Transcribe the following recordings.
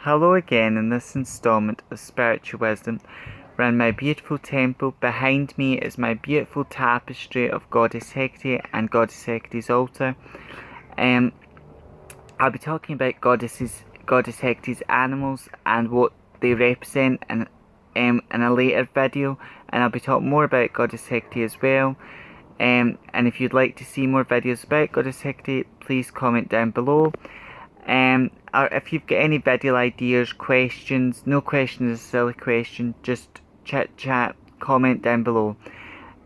Hello again in this installment of Spiritual Wisdom, where in my beautiful temple behind me is my beautiful tapestry of Goddess Hecate and Goddess Hecate's altar. I'll be talking about Goddess Hecate's animals and what they represent in a later video, and I'll be talking more about Goddess Hecate as well. And if you'd like to see more videos about Goddess Hecate, please comment down below. Or if you've got any video ideas, questions, no question is a silly question, just chit chat, comment down below.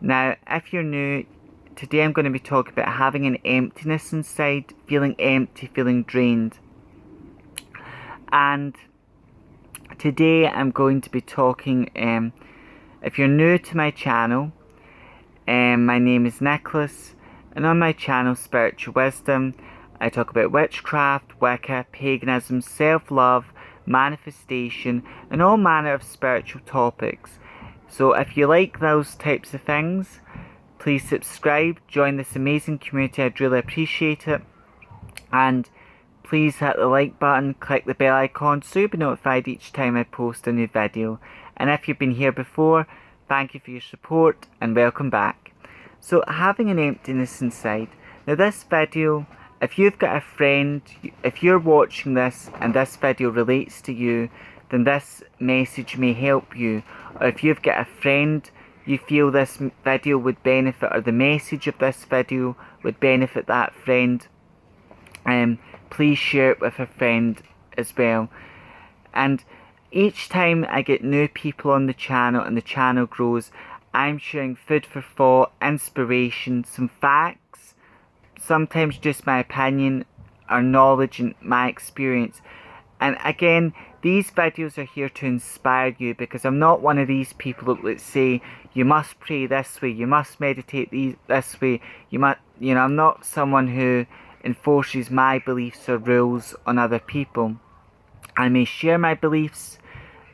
Now, if you're new, today I'm going to be talking about having an emptiness inside, feeling empty, feeling drained. And today I'm going to be talking, if you're new to my channel, my name is Nicholas, and on my channel Spiritual Wisdom, I talk about witchcraft, Wicca, paganism, self-love, manifestation, and all manner of spiritual topics. So if you like those types of things, please subscribe, join this amazing community, I'd really appreciate it. And please hit the like button, click the bell icon so you'll be notified each time I post a new video. And if you've been here before, thank you for your support and welcome back. So having an emptiness inside. Now this video, if you've got a friend, if you're watching this and this video relates to you, then this message may help you. Or if you've got a friend you feel this video would benefit, or the message of this video would benefit that friend, please share it with a friend as well. And each time I get new people on the channel and the channel grows, I'm sharing food for thought, inspiration, some facts, sometimes just my opinion or knowledge and my experience. And again, these videos are here to inspire you, because I'm not one of these people that would say you must pray this way, you must meditate this way, I'm not someone who enforces my beliefs or rules on other people. I may share my beliefs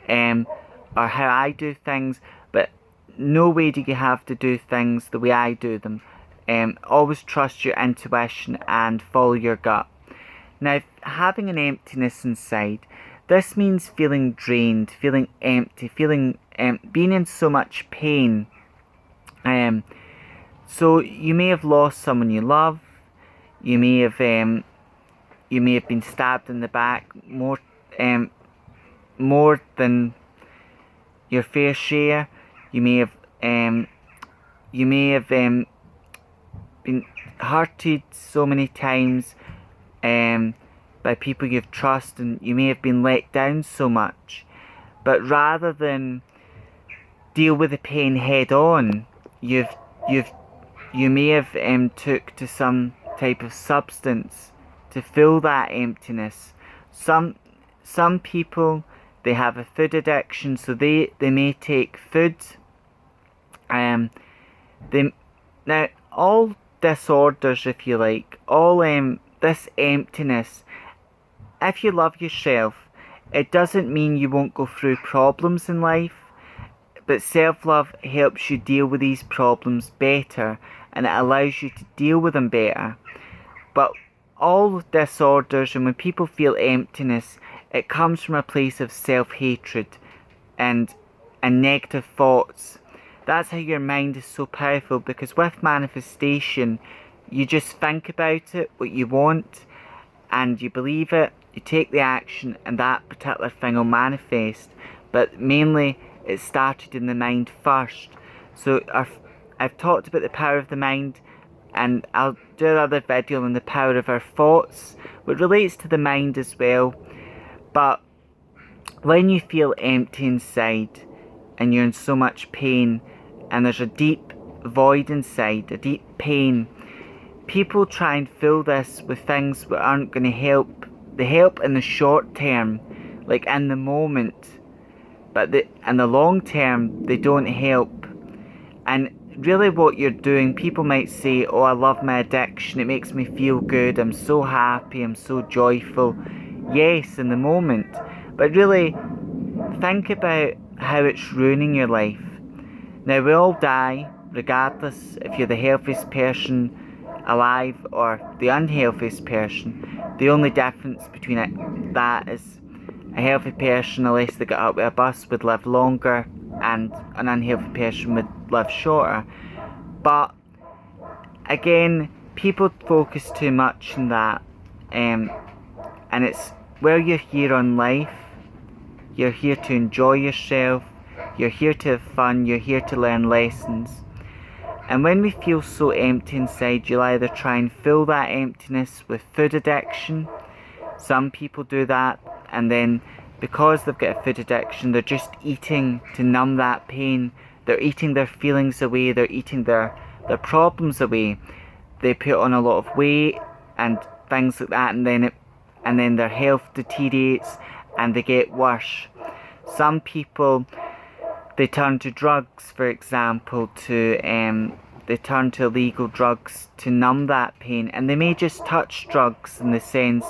or how I do things, but no way do you have to do things the way I do them. Always trust your intuition and follow your gut. Now, having an emptiness inside, this means feeling drained, feeling empty, feeling being in so much pain. So you may have lost someone you love. You may have been stabbed in the back more than your fair share. You may have been hurted so many times by people you've trusted, and you may have been let down so much. But rather than deal with the pain head on, you may have took to some type of substance to fill that emptiness. Some people, they have a food addiction, so they may take food. Now all disorders, if you like, all this emptiness, if you love yourself, it doesn't mean you won't go through problems in life, but self-love helps you deal with these problems better, and it allows you to deal with them better. But all disorders, and when people feel emptiness, it comes from a place of self-hatred and negative thoughts. That's how your mind is so powerful, because with manifestation, you just think about it, what you want, and you believe it, you take the action, and that particular thing will manifest. But mainly, it started in the mind first. So I've talked about the power of the mind, and I'll do another video on the power of our thoughts, which relates to the mind as well. But when you feel empty inside, and you're in so much pain, and there's a deep void inside, a deep pain, people try and fill this with things that aren't going to help. They help in the short term, like in the moment, but in the long term, they don't help. And really what you're doing, people might say, oh, I love my addiction, it makes me feel good, I'm so happy, I'm so joyful. Yes, in the moment, but really think about how it's ruining your life. Now, we all die, regardless if you're the healthiest person alive or the unhealthiest person. The only difference between that is A healthy person, unless they got hit with a bus, would live longer, and an unhealthy person would live shorter. But again, people focus too much on that, and it's, well, you're here on life, you're here to enjoy yourself, you're here to have fun, you're here to learn lessons. And when we feel so empty inside, you'll either try and fill that emptiness with food addiction. Some people do that, and then because they've got a food addiction, they're just eating to numb that pain. They're eating their feelings away, they're eating their problems away. They put on a lot of weight and things like that, and then their health deteriorates and they get worse. Some people, they turn to drugs, for example, they turn to illegal drugs to numb that pain, and they may just touch drugs in the sense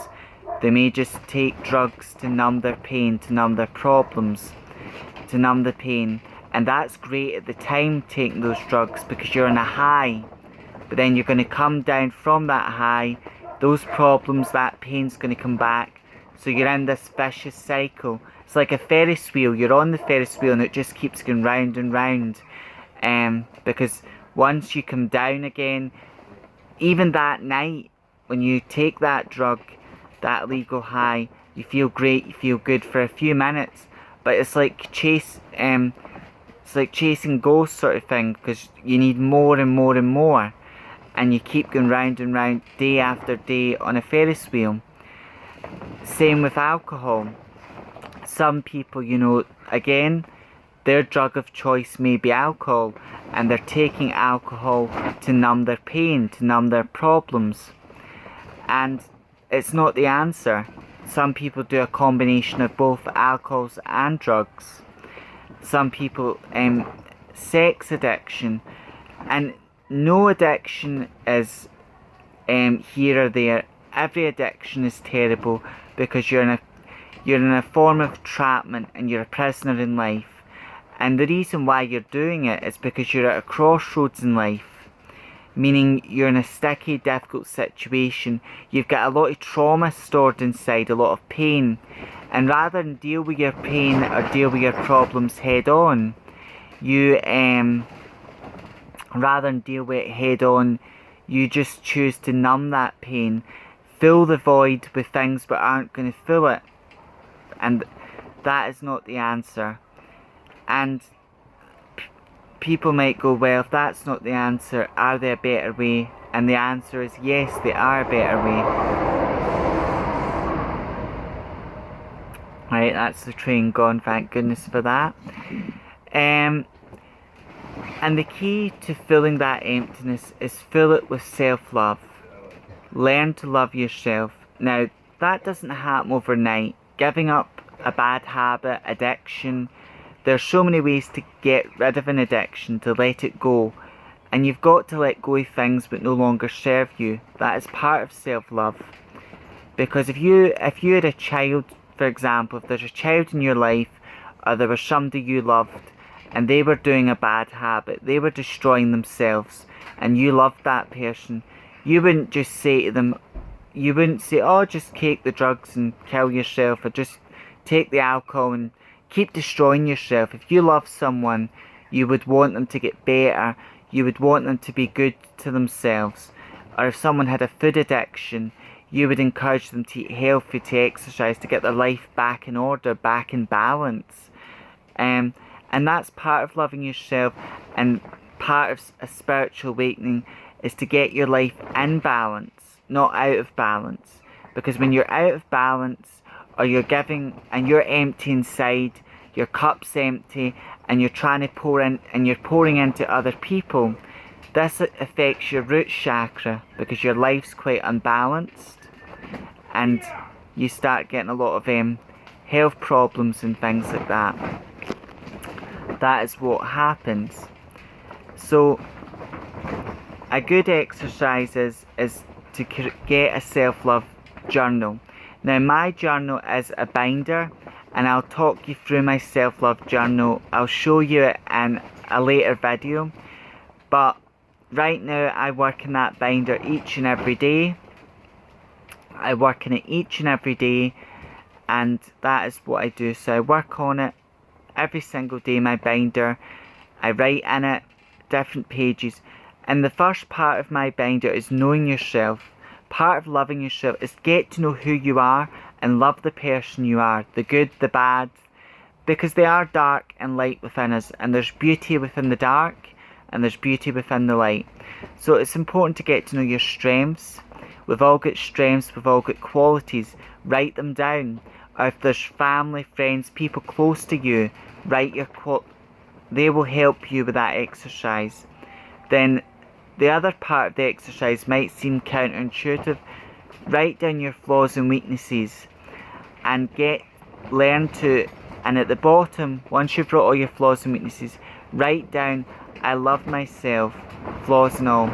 they may just take drugs to numb their pain, to numb their problems, to numb the pain. And that's great at the time, taking those drugs, because you're on a high. But then you're going to come down from that high, those problems, that pain's going to come back. So you're in this vicious cycle. It's like a Ferris wheel. You're on the Ferris wheel and it just keeps going round and round. Because once you come down again, even that night, when you take that drug, that illegal high, you feel great, you feel good for a few minutes, but it's like chasing ghosts sort of thing, because you need more and more and more, and you keep going round and round day after day on a Ferris wheel. Same with alcohol. Some people, you know, again, their drug of choice may be alcohol, and they're taking alcohol to numb their pain, to numb their problems. And it's not the answer. Some people do a combination of both alcohols and drugs. Some people, sex addiction. And no addiction is here or there. Every addiction is terrible, because you're in a form of entrapment and you're a prisoner in life. And the reason why you're doing it is because you're at a crossroads in life. Meaning you're in a sticky, difficult situation. You've got a lot of trauma stored inside, a lot of pain. And rather than deal with your pain or deal with your problems head on, rather than deal with it head on, you just choose to numb that pain, fill the void with things but aren't going to fill it. And that is not the answer. And people might go, well, if that's not the answer, are there a better way? And the answer is yes, there are a better way. Right, that's the train gone, thank goodness for that. And the key to filling that emptiness is fill it with self-love. Learn to love yourself. Now, that doesn't happen overnight. Giving up a bad habit, addiction, there's so many ways to get rid of an addiction, to let it go. And you've got to let go of things that no longer serve you. That is part of self-love. Because if you had a child, for example, if there's a child in your life, or there was somebody you loved, and they were doing a bad habit, they were destroying themselves, and you loved that person, you wouldn't just say to them, you wouldn't say, oh, just take the drugs and kill yourself, or just take the alcohol and keep destroying yourself. If you love someone, you would want them to get better. You would want them to be good to themselves. Or if someone had a food addiction, you would encourage them to eat healthy, to exercise, to get their life back in order, back in balance. And that's part of loving yourself, and part of a spiritual awakening is to get your life in balance, not out of balance. Because when you're out of balance, or you're giving and you're empty inside, your cup's empty, and you're trying to pour in and you're pouring into other people, this affects your root chakra, because your life's quite unbalanced, and you start getting a lot of health problems and things like that. That is what happens. So a good exercise is to get a self-love journal. Now, my journal is a binder, and I'll talk you through my self-love journal. I'll show you it in a later video, but right now I work in that binder each and every day. I work in it each and every day, and that is what I do. So I work on it every single day, my binder. I write in it different pages, and the first part of my binder is knowing yourself. Part of loving yourself is get to know who you are and love the person you are, the good, the bad, because they are dark and light within us, and there's beauty within the dark and there's beauty within the light. So it's important to get to know your strengths. We've all got strengths, we've all got qualities. Write them down. Or if there's family, friends, people close to you, write your they will help you with that exercise. Then the other part of the exercise might seem counterintuitive. Write down your flaws and weaknesses and learn to, and at the bottom, once you've wrote all your flaws and weaknesses, write down, I love myself, flaws and all.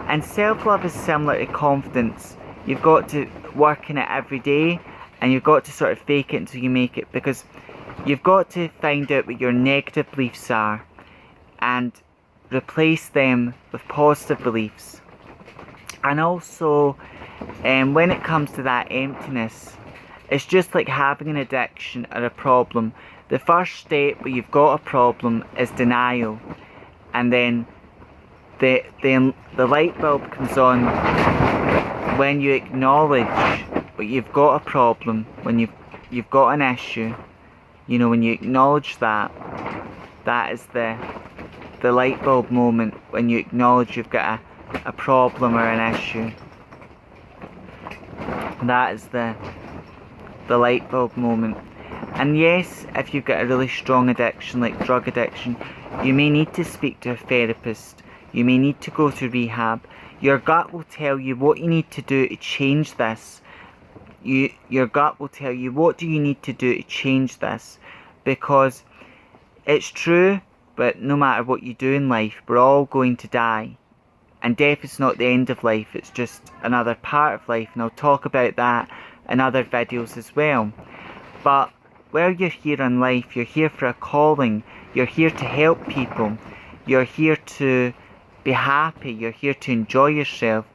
And self-love is similar to confidence. You've got to work in it every day, and you've got to sort of fake it until you make it, because you've got to find out what your negative beliefs are and replace them with positive beliefs. And also, when it comes to that emptiness, it's just like having an addiction or a problem. The first step where you've got a problem is denial, and then the light bulb comes on when you acknowledge that you've got a problem, when you've got an issue. You know, when you acknowledge that is the light bulb moment, when you acknowledge you've got a problem or an issue. That is the light bulb moment. And yes, if you've got a really strong addiction like drug addiction, you may need to speak to a therapist. You may need to go to rehab. Your gut will tell you what you need to do to change this. Your gut will tell you what do you need to do to change this, because it's true, but no matter what you do in life, we're all going to die. And death is not the end of life, it's just another part of life, and I'll talk about that in other videos as well. But while you're here in life, you're here for a calling, you're here to help people, you're here to be happy, you're here to enjoy yourself.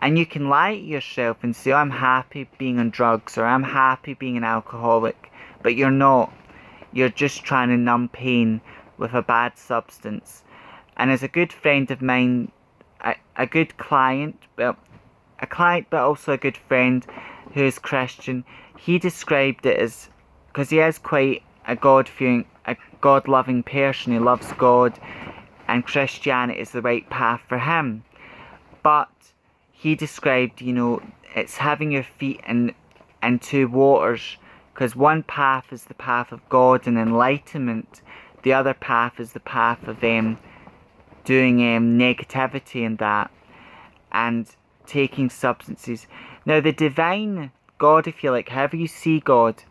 And you can lie to yourself and say, oh, I'm happy being on drugs, or I'm happy being an alcoholic, but you're not. You're just trying to numb pain with a bad substance. And as a good friend of mine, a good client, but also a good friend who is Christian, he described it as, because he is quite a God-fearing, a God-loving person, he loves God, and Christianity is the right path for him. But he described, you know, it's having your feet in two waters, because one path is the path of God and enlightenment, the other path is the path of doing negativity and that, and taking substances. Now the divine God, if you like, however you see God,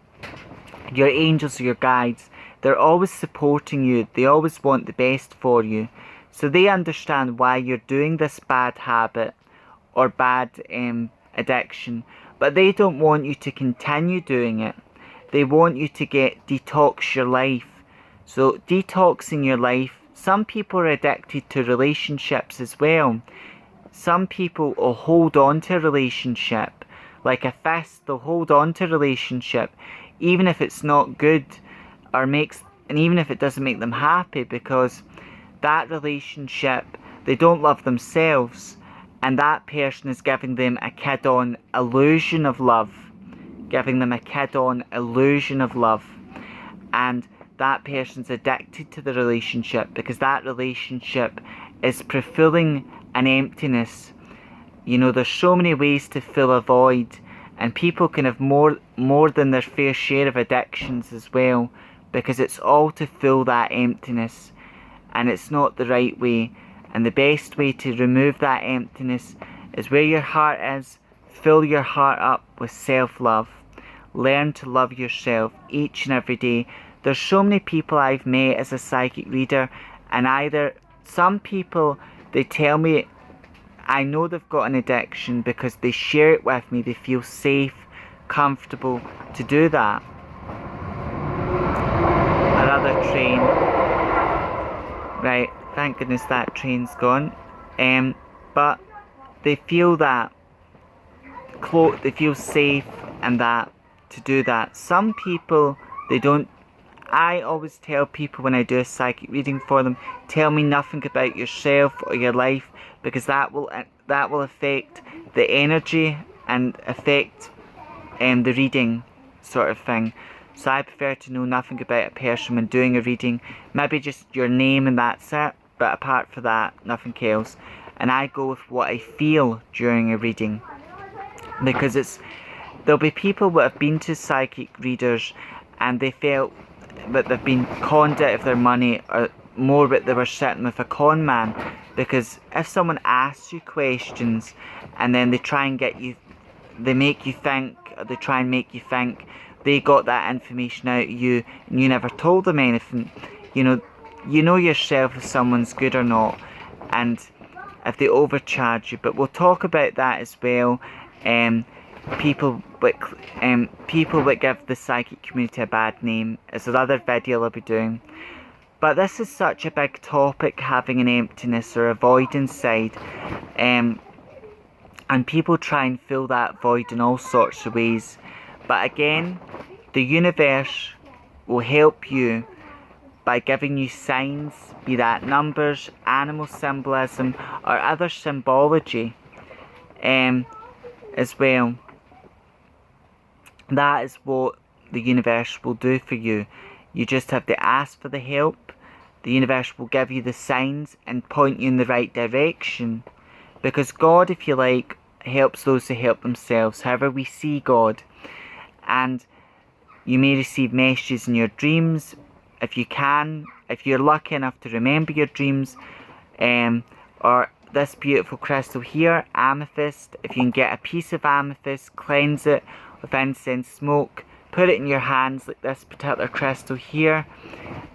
your angels or your guides, they're always supporting you, they always want the best for you. So they understand why you're doing this bad habit or bad addiction, but they don't want you to continue doing it. They want you to detox your life. So detoxing your life, some people are addicted to relationships as well. Some people will hold on to a relationship like a fist. They'll hold on to a relationship even if it's not good, and even if it doesn't make them happy, because that relationship, they don't love themselves, and that person is giving them a kid-on illusion of love. Giving them a kid-on illusion of love. And that person's addicted to the relationship because that relationship is fulfilling an emptiness. You know, there's so many ways to fill a void, and people can have more than their fair share of addictions as well, because it's all to fill that emptiness, and it's not the right way. And the best way to remove that emptiness is where your heart is. Fill your heart up with self-love. Learn to love yourself each and every day. There's so many people I've met as a psychic reader, and some people, they tell me, I know they've got an addiction because they share it with me. They feel safe, comfortable to do that. Another train. Right, thank goodness that train's gone. But they feel that they feel safe, and that to do that. Some people, they don't. I always tell people when I do a psychic reading for them, tell me nothing about yourself or your life, because that will affect the energy and affect the reading sort of thing. So I prefer to know nothing about a person when doing a reading. Maybe just your name and that's it, but apart from that, nothing else. And I go with what I feel during a reading, because there'll be people that have been to psychic readers and they felt that they've been conned out of their money, or more that they were sitting with a con man. Because if someone asks you questions and then they try and get you, they make you think, or they try and make you think they got that information out of you and you never told them anything, you know yourself if someone's good or not, and if they overcharge you. But we'll talk about that as well. People that give the psychic community a bad name is another video I'll be doing. But this is such a big topic, having an emptiness or a void inside, and people try and fill that void in all sorts of ways. But again, the universe will help you by giving you signs, be that numbers, animal symbolism, or other symbology as well. That is what the universe will do for you. You just have to ask for the help. The universe will give you the signs and point you in the right direction. Because God, if you like, helps those who help themselves, however we see God. And you may receive messages in your dreams, if you're lucky enough to remember your dreams, or this beautiful crystal here, amethyst. If you can get a piece of amethyst, cleanse it with incense smoke, put it in your hands like this particular crystal here,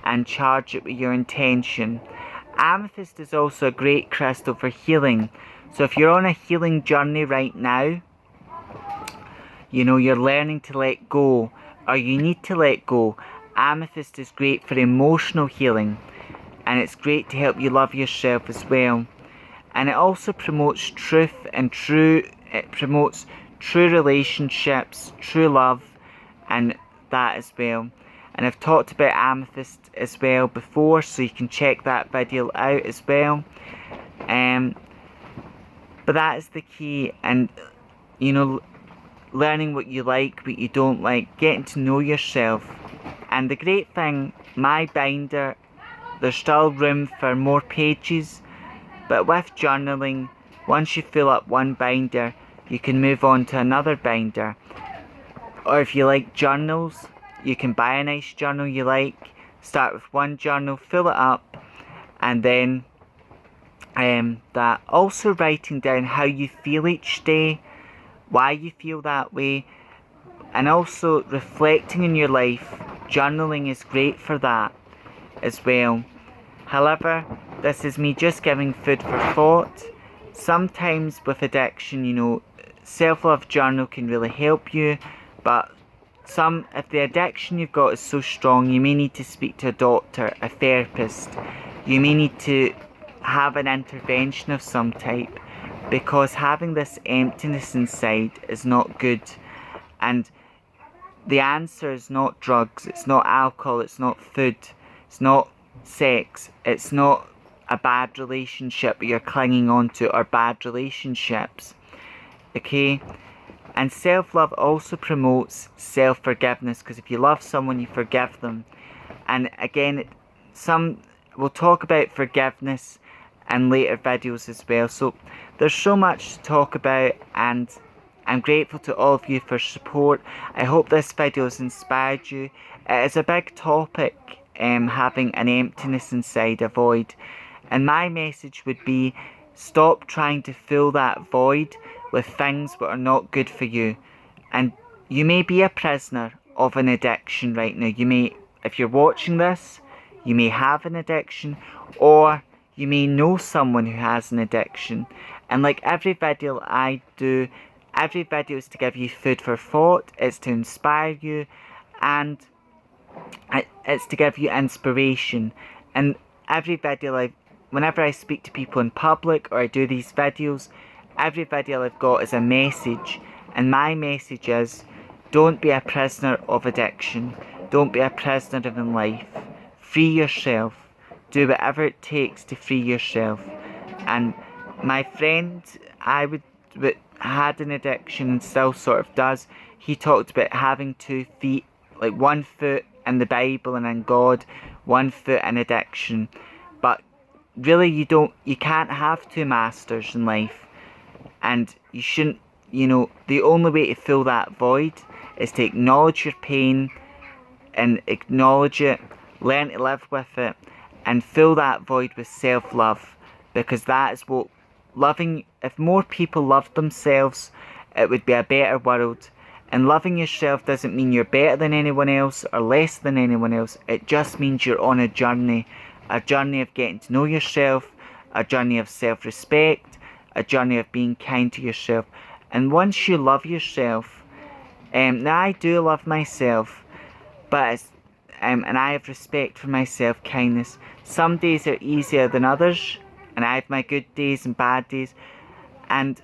and charge it with your intention. Amethyst is also a great crystal for healing. So if you're on a healing journey right now, you're learning to let go, or you need to let go, amethyst is great for emotional healing, and it's great to help you love yourself as well. And it also promotes truth and it promotes true relationships, true love, and that as well. And I've talked about amethyst as well before, so you can check that video out as well. But that is the key, and learning what you like, what you don't like, getting to know yourself. And the great thing, my binder, there's still room for more pages, but with journaling, once you fill up one binder, you can move on to another binder. Or if you like journals, you can buy a nice journal you like, start with one journal, fill it up, and then that also writing down how you feel each day, why you feel that way, and also reflecting in your life. Journaling is great for that as well. However, this is me just giving food for thought. Sometimes with addiction, self-love journal can really help you, but if the addiction you've got is so strong, you may need to speak to a doctor, a therapist. You may need to have an intervention of some type, because having this emptiness inside is not good. And the answer is not drugs, it's not alcohol, it's not food, it's not sex, it's not a bad relationship that you're clinging on to, or bad relationships. Okay? And self-love also promotes self-forgiveness, because if you love someone, you forgive them. And again, we'll talk about forgiveness in later videos as well. So there's so much to talk about, and I'm grateful to all of you for support. I hope this video has inspired you. It is a big topic, having an emptiness inside, a void. And my message would be, stop trying to fill that void with things that are not good for you. And you may be a prisoner of an addiction right now. If you're watching this, you may have an addiction, or you may know someone who has an addiction. And like every video I do, every video is to give you food for thought, it's to inspire you, and it's to give you inspiration. And every video whenever I speak to people in public, or I do these videos, every video I've got is a message. And my message is, Don't be a prisoner of addiction. Don't be a prisoner of life. Free yourself. Do whatever it takes to free yourself. And my friend, had an addiction and still sort of does. He talked about having 2 feet, like 1 foot in the Bible and in God, 1 foot in addiction. But really, you can't have 2 masters in life, and you shouldn't. The only way to fill that void is to acknowledge your pain and acknowledge it, learn to live with it, and fill that void with self-love, because that is what loving. If more people loved themselves, it would be a better world. And loving yourself doesn't mean you're better than anyone else or less than anyone else. It just means you're on a journey of getting to know yourself, a journey of self-respect, a journey of being kind to yourself. And once you love yourself, now I do love myself, but and I have respect for myself, kindness. Some days are easier than others, and I have my good days and bad days. And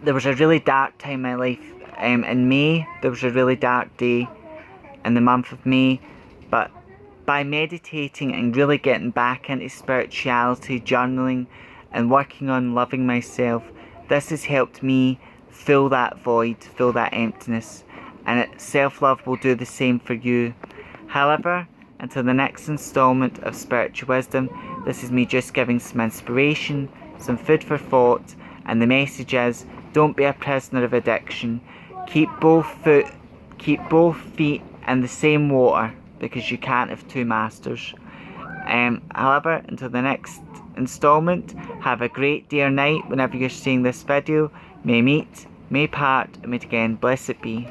there was a really dark time in my life. In May, there was a really dark day in the month of May, but by meditating and really getting back into spirituality, journaling, and working on loving myself, this has helped me fill that void, fill that emptiness, and self-love will do the same for you. However, until the next installment of Spiritual Wisdom, this is me just giving some inspiration, some food for thought, and the message is, don't be a prisoner of addiction. Keep both feet in the same water, because you can't have 2 masters. However, until the next installment, have a great day or night whenever you're seeing this video. May meet, may part, and meet again. Blessed be.